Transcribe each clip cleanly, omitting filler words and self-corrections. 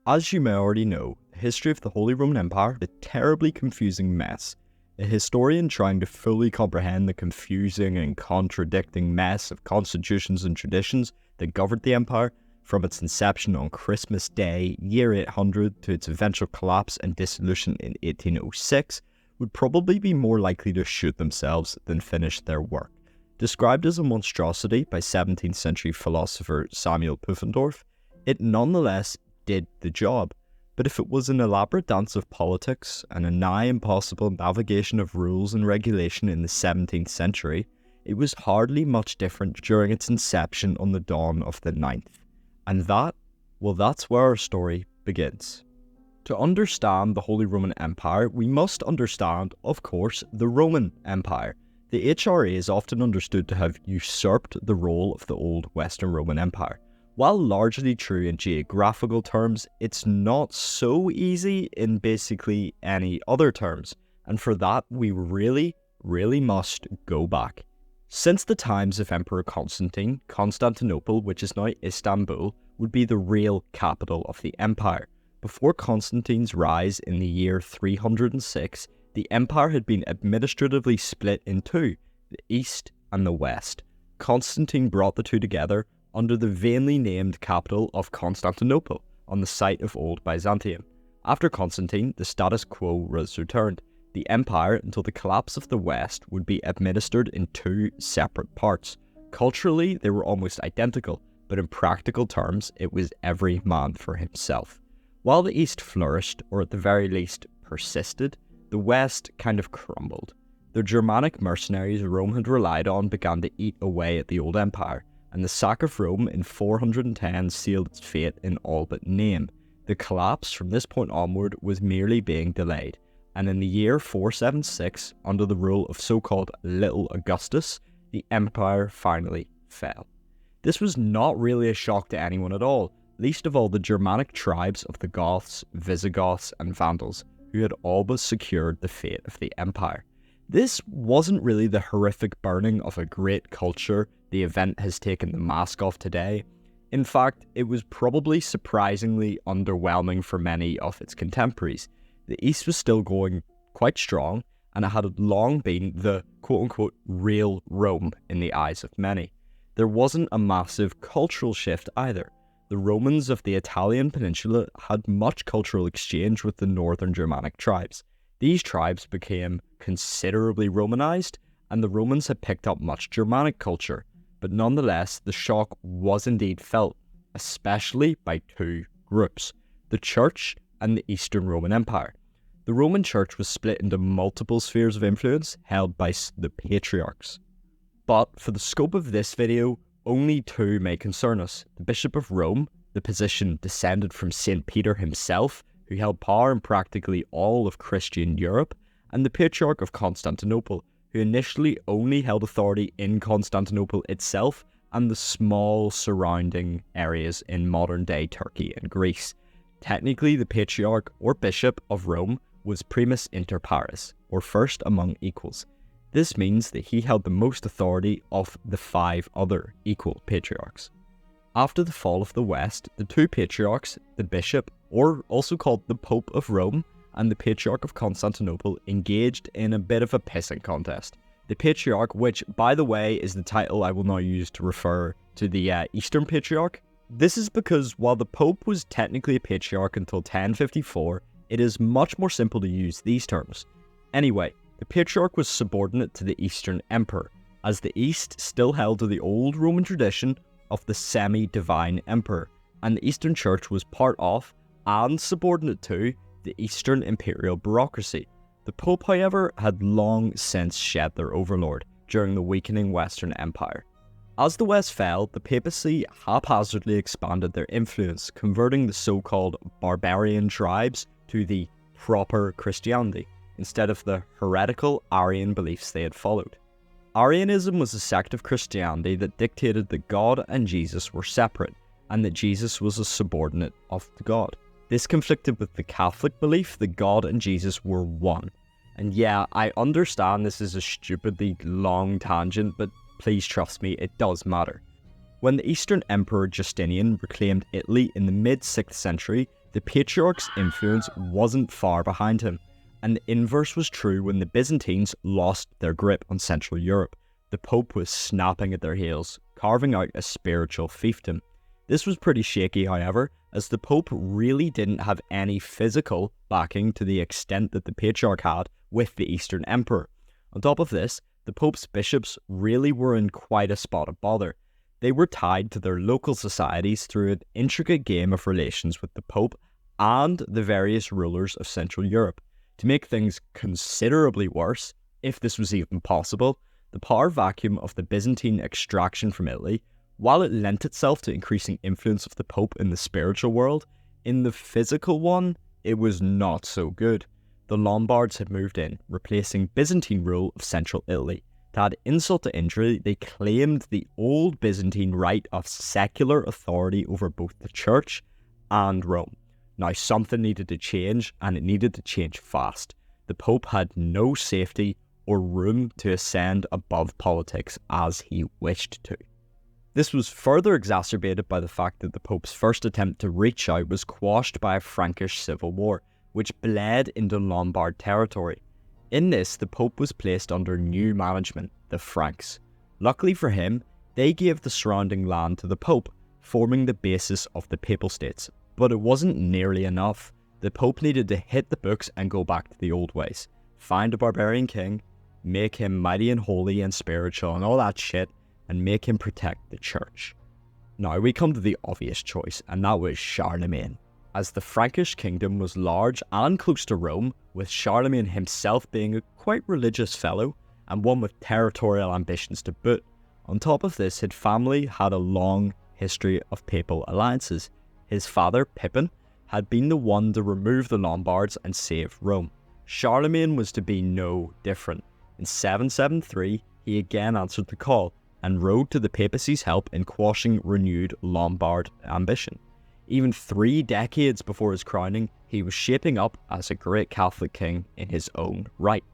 As you may already know, the history of the Holy Roman Empire is a terribly confusing mess. A historian trying to fully comprehend the confusing and contradicting mess of constitutions and traditions that governed the empire, from its inception on Christmas Day, year 800, to its eventual collapse and dissolution in 1806, would probably be more likely to shoot themselves than finish their work. Described as a monstrosity by 17th century philosopher Samuel Pufendorf, it nonetheless did the job. But if it was an elaborate dance of politics and a nigh impossible navigation of rules and regulation in the 17th century, it was hardly much different during its inception on the dawn of the 9th. And that's where our story begins. To understand the Holy Roman Empire, we must understand, of course, the Roman Empire. The HRA is often understood to have usurped the role of the old Western Roman Empire. While largely true in geographical terms, it's not so easy in basically any other terms, and for that we really must go back. Since the times of Emperor Constantine, Constantinople, which is now Istanbul, would be the real capital of the empire. Before Constantine's rise in the year 306, the empire had been administratively split in two, the east and the west. Constantine brought the two together under the vainly named capital of Constantinople, on the site of old Byzantium. After Constantine, the status quo was returned. The empire, until the collapse of the West, would be administered in two separate parts. Culturally, they were almost identical, but in practical terms, it was every man for himself. While the East flourished, or at the very least persisted, the West kind of crumbled. The Germanic mercenaries Rome had relied on began to eat away at the old empire, and the sack of Rome in 410 sealed its fate in all but name. The collapse from this point onward was merely being delayed, and in the year 476, under the rule of so-called Little Augustus, the empire finally fell. This was not really a shock to anyone at all, least of all the Germanic tribes of the Goths, Visigoths, and Vandals, who had all but secured the fate of the empire. This wasn't really the horrific burning of a great culture the event has taken the mask off today. In fact, it was probably surprisingly underwhelming for many of its contemporaries. The East was still going quite strong, and it had long been the quote-unquote real Rome in the eyes of many. There wasn't a massive cultural shift either. The Romans of the Italian peninsula had much cultural exchange with the northern Germanic tribes. These tribes became considerably Romanized, and the Romans had picked up much Germanic culture, but nonetheless the shock was indeed felt, especially by two groups, the Church and the Eastern Roman Empire. The Roman Church was split into multiple spheres of influence held by the Patriarchs. But for the scope of this video, only two may concern us: the Bishop of Rome, the position descended from St. Peter himself, who held power in practically all of Christian Europe, and the Patriarch of Constantinople, who initially only held authority in Constantinople itself and the small surrounding areas in modern-day Turkey and Greece. Technically, the Patriarch or Bishop of Rome was primus inter pares, or first among equals. This means that he held the most authority of the five other equal patriarchs. After the fall of the West, the two patriarchs, the bishop, or also called the Pope of Rome, and the Patriarch of Constantinople engaged in a bit of a pissing contest. The Patriarch, which by the way is the title I will now use to refer to the Eastern Patriarch. This is because while the Pope was technically a patriarch until 1054, it is much more simple to use these terms. Anyway, the Patriarch was subordinate to the Eastern Emperor, as the East still held to the old Roman tradition of the semi-divine emperor, and the Eastern Church was part of, and subordinate to, the Eastern imperial bureaucracy. The Pope, however, had long since shed their overlord during the weakening Western Empire. As the West fell, the papacy haphazardly expanded their influence, converting the so-called barbarian tribes to the proper Christianity, instead of the heretical Arian beliefs they had followed. Arianism was a sect of Christianity that dictated that God and Jesus were separate, and that Jesus was a subordinate of God. This conflicted with the Catholic belief that God and Jesus were one. And yeah, I understand this is a stupidly long tangent, but please trust me, it does matter. When the Eastern Emperor Justinian reclaimed Italy in the mid-6th century, The Patriarchs' influence wasn't far behind him, and the inverse was true when the Byzantines lost their grip on Central Europe. The Pope was snapping at their heels, carving out a spiritual fiefdom. This was pretty shaky, however, as the Pope really didn't have any physical backing to the extent that the Patriarch had with the Eastern Emperor. On top of this, the Pope's bishops really were in quite a spot of bother. They were tied to their local societies through an intricate game of relations with the Pope and the various rulers of Central Europe. To make things considerably worse, if this was even possible, the power vacuum of the Byzantine extraction from Italy, while it lent itself to increasing influence of the Pope in the spiritual world, in the physical one, it was not so good. The Lombards had moved in, replacing Byzantine rule of central Italy. To add insult to injury, they claimed the old Byzantine right of secular authority over both the Church and Rome. Now, something needed to change, and it needed to change fast. The Pope had no safety or room to ascend above politics as he wished to. This was further exacerbated by the fact that the Pope's first attempt to reach out was quashed by a Frankish civil war, which bled into Lombard territory. In this, the Pope was placed under new management, the Franks. Luckily for him, they gave the surrounding land to the Pope, forming the basis of the Papal States. But it wasn't nearly enough. The Pope needed to hit the books and go back to the old ways. Find a barbarian king, make him mighty and holy and spiritual and all that shit, and make him protect the Church. Now we come to the obvious choice, and that was Charlemagne. As the Frankish kingdom was large and close to Rome, with Charlemagne himself being a quite religious fellow, and one with territorial ambitions to boot. On top of this, his family had a long history of papal alliances. His father, Pippin, had been the one to remove the Lombards and save Rome. Charlemagne was to be no different. In 773, he again answered the call, and rode to the papacy's help in quashing renewed Lombard ambition. Even 3 decades before his crowning, he was shaping up as a great Catholic king in his own right.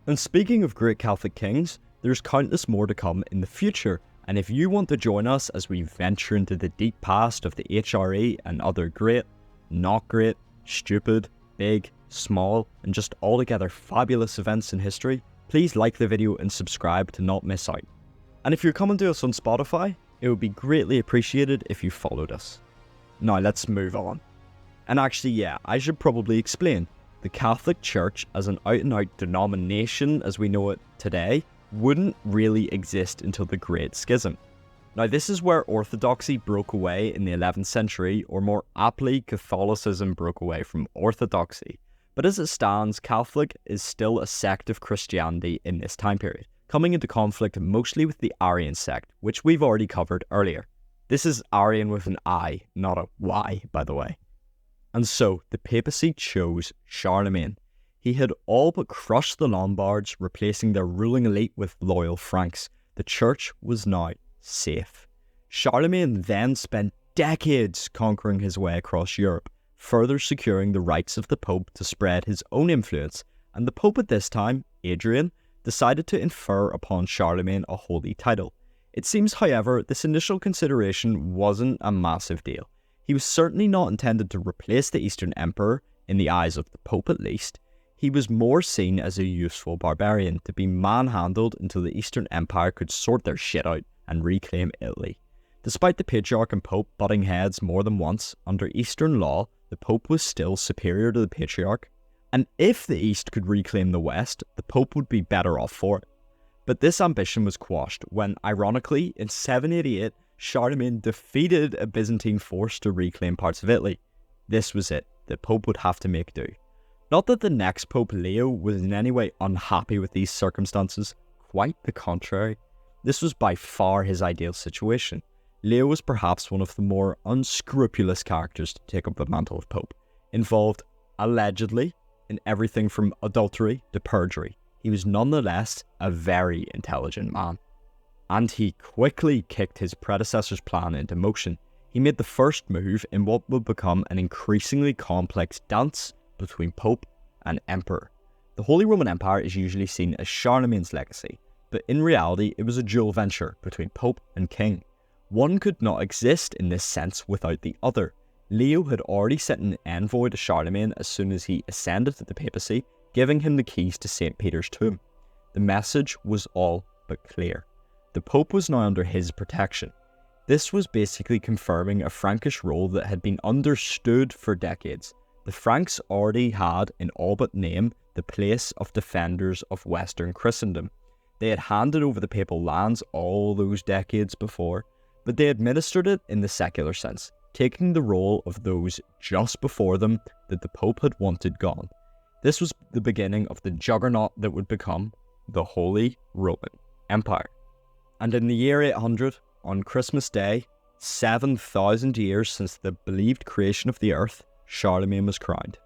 And speaking of great Catholic kings, there's countless more to come in the future, and if you want to join us as we venture into the deep past of the HRE and other great, not great, stupid, big, small, and just altogether fabulous events in history, please like the video and subscribe to not miss out. And if you're coming to us on Spotify, it would be greatly appreciated if you followed us. Now let's move on. And actually, yeah, I should probably explain. The Catholic Church as an out-and-out denomination as we know it today wouldn't really exist until the Great Schism. Now this is where Orthodoxy broke away in the 11th century, or more aptly, Catholicism broke away from Orthodoxy. But as it stands, Catholic is still a sect of Christianity in this time period, coming into conflict mostly with the Arian sect, which we've already covered earlier. This is Arian with an I, not a Y, by the way. And so, the papacy chose Charlemagne. He had all but crushed the Lombards, replacing their ruling elite with loyal Franks. The church was now safe. Charlemagne then spent decades conquering his way across Europe, further securing the rights of the Pope to spread his own influence, and the Pope at this time, Adrian, decided to infer upon Charlemagne a holy title. It seems, however, this initial consideration wasn't a massive deal. He was certainly not intended to replace the Eastern Emperor, in the eyes of the Pope at least. He was more seen as a useful barbarian to be manhandled until the Eastern Empire could sort their shit out and reclaim Italy. Despite the Patriarch and Pope butting heads more than once, under Eastern law, the Pope was still superior to the Patriarch, and if the East could reclaim the West, the Pope would be better off for it. But this ambition was quashed when, ironically, in 788, Charlemagne defeated a Byzantine force to reclaim parts of Italy. This was it. The Pope would have to make do. Not that the next Pope, Leo, was in any way unhappy with these circumstances. Quite the contrary. This was by far his ideal situation. Leo was perhaps one of the more unscrupulous characters to take up the mantle of Pope, involved, allegedly, in everything from adultery to perjury. He was nonetheless a very intelligent man. And he quickly kicked his predecessor's plan into motion. He made the first move in what would become an increasingly complex dance between Pope and Emperor. The Holy Roman Empire is usually seen as Charlemagne's legacy, but in reality it was a dual venture between Pope and King. One could not exist in this sense without the other. Leo had already sent an envoy to Charlemagne as soon as he ascended to the papacy, giving him the keys to St. Peter's tomb. The message was all but clear. The Pope was now under his protection. This was basically confirming a Frankish role that had been understood for decades. The Franks already had, in all but name, the place of defenders of Western Christendom. They had handed over the papal lands all those decades before, but they administered it in the secular sense, taking the role of those just before them that the Pope had wanted gone. This was the beginning of the juggernaut that would become the Holy Roman Empire. And in the year 800, on Christmas Day, 7,000 years since the believed creation of the earth, Charlemagne was crowned.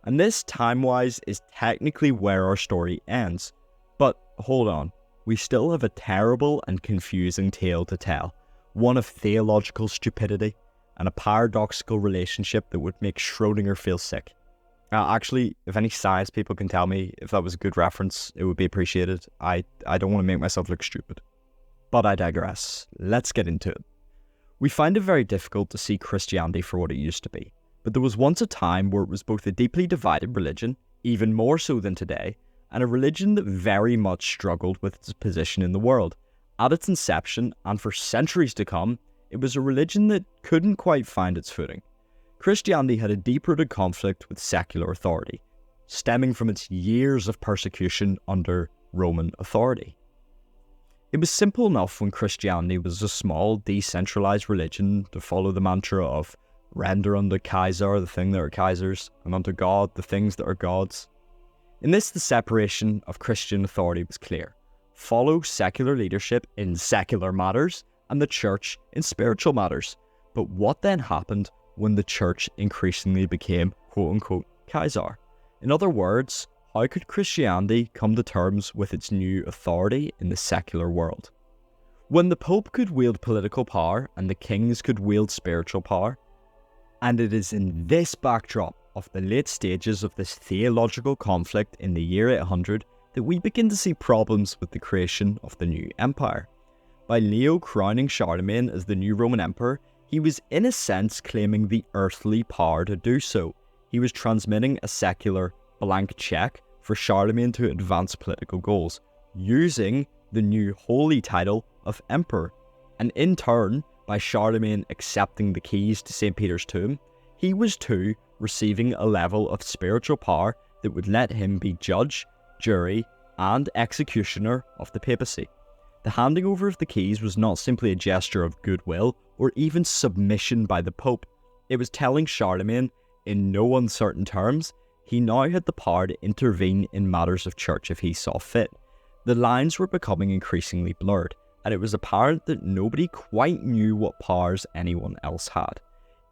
And this, time-wise, is technically where our story ends. But hold on, we still have a terrible and confusing tale to tell. One of theological stupidity and a paradoxical relationship that would make Schrödinger feel sick. Actually, if any science people can tell me if that was a good reference, it would be appreciated. I don't want to make myself look stupid. But I digress. Let's get into it. We find it very difficult to see Christianity for what it used to be. But there was once a time where it was both a deeply divided religion, even more so than today, and a religion that very much struggled with its position in the world. At its inception, and for centuries to come, it was a religion that couldn't quite find its footing. Christianity had a deep-rooted conflict with secular authority, stemming from its years of persecution under Roman authority. It was simple enough when Christianity was a small, decentralized religion to follow the mantra of render unto Caesar the thing that are Caesar's, and unto God the things that are God's. In this, the separation of Christian authority was clear. Follow secular leadership in secular matters, and the church in spiritual matters. But what then happened when the church increasingly became quote-unquote Caesar? In other words, how could Christianity come to terms with its new authority in the secular world? When the Pope could wield political power and the kings could wield spiritual power, and it is in this backdrop of the late stages of this theological conflict in the year 800 that we begin to see problems with the creation of the new empire. By Leo crowning Charlemagne as the new Roman emperor, he was in a sense claiming the earthly power to do so. He was transmitting a secular blank check for Charlemagne to advance political goals, using the new holy title of emperor. And in turn, by Charlemagne accepting the keys to St. Peter's tomb, he was too receiving a level of spiritual power that would let him be judge, jury, and executioner of the papacy. The handing over of the keys was not simply a gesture of goodwill or even submission by the Pope. It was telling Charlemagne, in no uncertain terms, he now had the power to intervene in matters of church if he saw fit. The lines were becoming increasingly blurred, and it was apparent that nobody quite knew what powers anyone else had.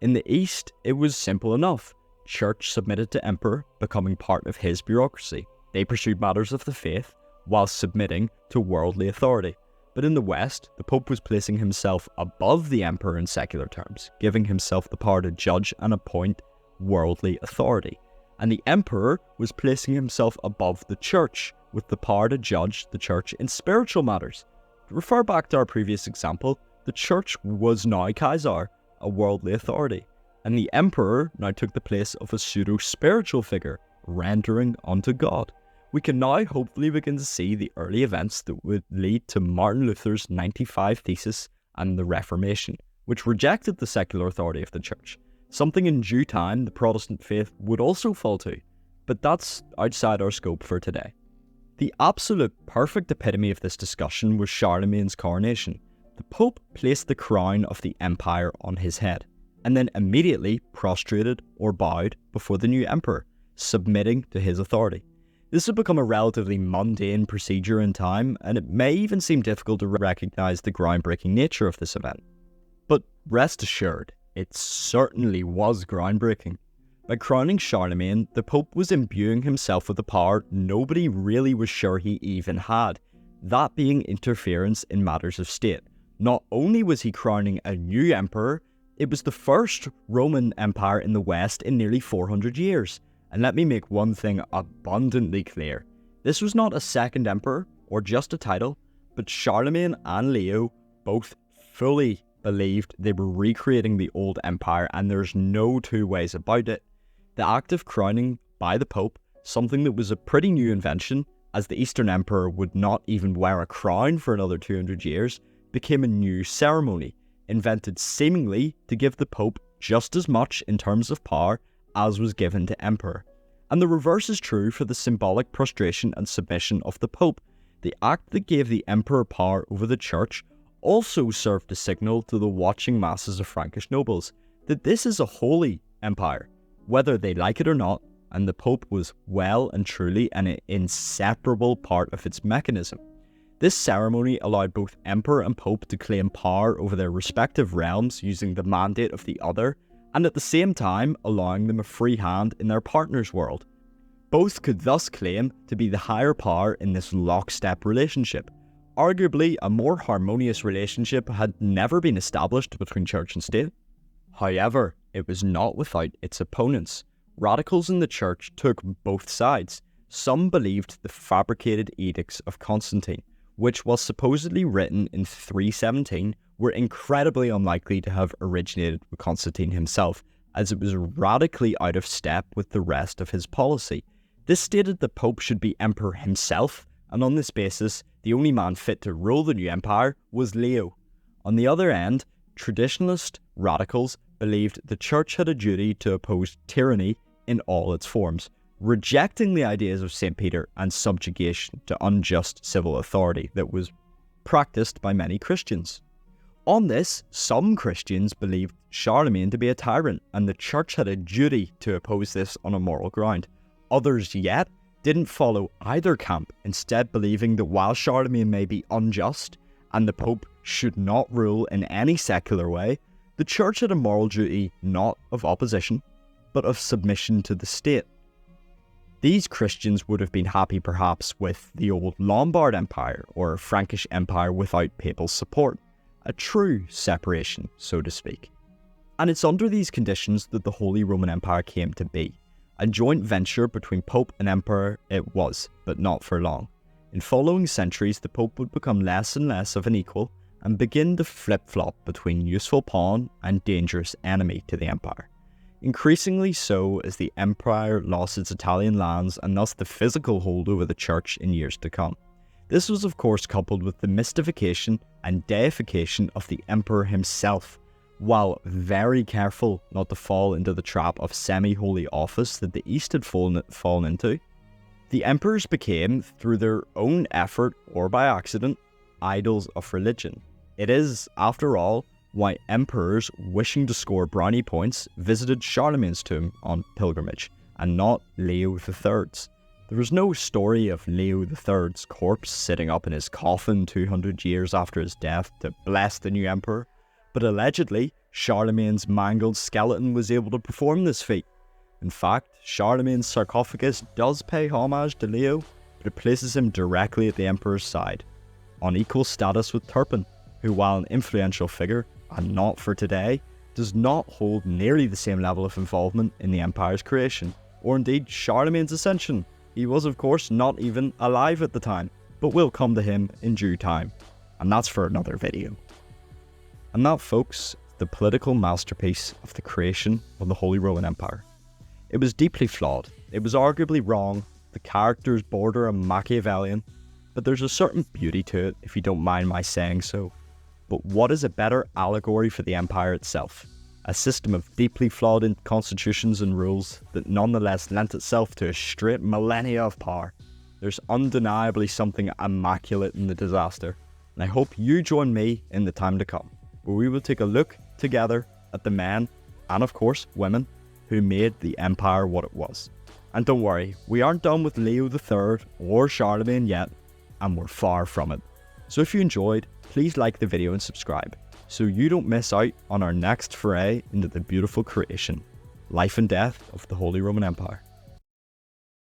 In the East, it was simple enough. Church submitted to emperor, becoming part of his bureaucracy. They pursued matters of the faith, while submitting to worldly authority. But in the West, the Pope was placing himself above the emperor in secular terms, giving himself the power to judge and appoint worldly authority. And the emperor was placing himself above the church, with the power to judge the church in spiritual matters. To refer back to our previous example, the church was now Caesar, a worldly authority, and the emperor now took the place of a pseudo-spiritual figure, rendering unto God. We can now hopefully begin to see the early events that would lead to Martin Luther's 95 Thesis and the Reformation, which rejected the secular authority of the church, something in due time the Protestant faith would also fall to, but that's outside our scope for today. The absolute perfect epitome of this discussion was Charlemagne's coronation. The Pope placed the crown of the empire on his head, and then immediately prostrated or bowed before the new emperor, submitting to his authority. This had become a relatively mundane procedure in time, and it may even seem difficult to recognise the groundbreaking nature of this event. But rest assured, it certainly was groundbreaking. By crowning Charlemagne, the Pope was imbuing himself with a power nobody really was sure he even had, that being interference in matters of state. Not only was he crowning a new emperor, it was the first Roman Empire in the West in nearly 400 years. And let me make one thing abundantly clear. This was not a second emperor or just a title, but Charlemagne and Leo both fully believed they were recreating the old empire, and there's no two ways about it. The act of crowning by the Pope, something that was a pretty new invention, as the Eastern Emperor would not even wear a crown for another 200 years, became a new ceremony, invented seemingly to give the Pope just as much in terms of power as was given to Emperor. And the reverse is true for the symbolic prostration and submission of the Pope. The act that gave the Emperor power over the Church also served to signal to the watching masses of Frankish nobles that this is a holy empire, whether they like it or not, and the Pope was well and truly an inseparable part of its mechanism. This ceremony allowed both Emperor and Pope to claim power over their respective realms using the mandate of the other, and at the same time allowing them a free hand in their partner's world. Both could thus claim to be the higher power in this lockstep relationship. Arguably, a more harmonious relationship had never been established between church and state. However, it was not without its opponents. Radicals in the church took both sides. Some believed the fabricated edicts of Constantine, which was supposedly written in 317, were incredibly unlikely to have originated with Constantine himself, as it was radically out of step with the rest of his policy. This stated the Pope should be emperor himself, and on this basis, the only man fit to rule the new empire was Leo. On the other end, traditionalist radicals believed the church had a duty to oppose tyranny in all its forms, rejecting the ideas of St. Peter and subjugation to unjust civil authority that was practiced by many Christians. On this, some Christians believed Charlemagne to be a tyrant, and the church had a duty to oppose this on a moral ground. Others yet didn't follow either camp, instead believing that while Charlemagne may be unjust and the Pope should not rule in any secular way, the church had a moral duty not of opposition, but of submission to the state. These Christians would have been happy perhaps with the old Lombard Empire or Frankish Empire without papal support, a true separation, so to speak. And it's under these conditions that the Holy Roman Empire came to be. A joint venture between Pope and Emperor it was, but not for long. In following centuries, the Pope would become less and less of an equal and begin to flip-flop between useful pawn and dangerous enemy to the empire. Increasingly so as the empire lost its Italian lands and thus the physical hold over the church in years to come. This was of course coupled with the mystification and deification of the emperor himself, while very careful not to fall into the trap of semi-holy office that the East had fallen into. The emperors became, through their own effort or by accident, idols of religion. It is, after all, why emperors wishing to score brownie points visited Charlemagne's tomb on pilgrimage, and not Leo III's. There is no story of Leo III's corpse sitting up in his coffin 200 years after his death to bless the new emperor, but allegedly, Charlemagne's mangled skeleton was able to perform this feat. In fact, Charlemagne's sarcophagus does pay homage to Leo, but it places him directly at the emperor's side, on equal status with Turpin, who, while an influential figure, and not for today, does not hold nearly the same level of involvement in the empire's creation, or indeed Charlemagne's ascension. He was of course not even alive at the time, but we'll come to him in due time, and that's for another video. And that, folks, the political masterpiece of the creation of the Holy Roman Empire. It was deeply flawed, it was arguably wrong, the characters border on Machiavellian, but there's a certain beauty to it if you don't mind my saying so. But what is a better allegory for the empire itself? A system of deeply flawed constitutions and rules that nonetheless lent itself to a straight millennia of power. There's undeniably something immaculate in the disaster, and I hope you join me in the time to come, where we will take a look together at the men, and of course women, who made the empire what it was. And don't worry, we aren't done with Leo III or Charlemagne yet, and we're far from it. So if you enjoyed, please like the video and subscribe, so you don't miss out on our next foray into the beautiful creation, life and death of the Holy Roman Empire.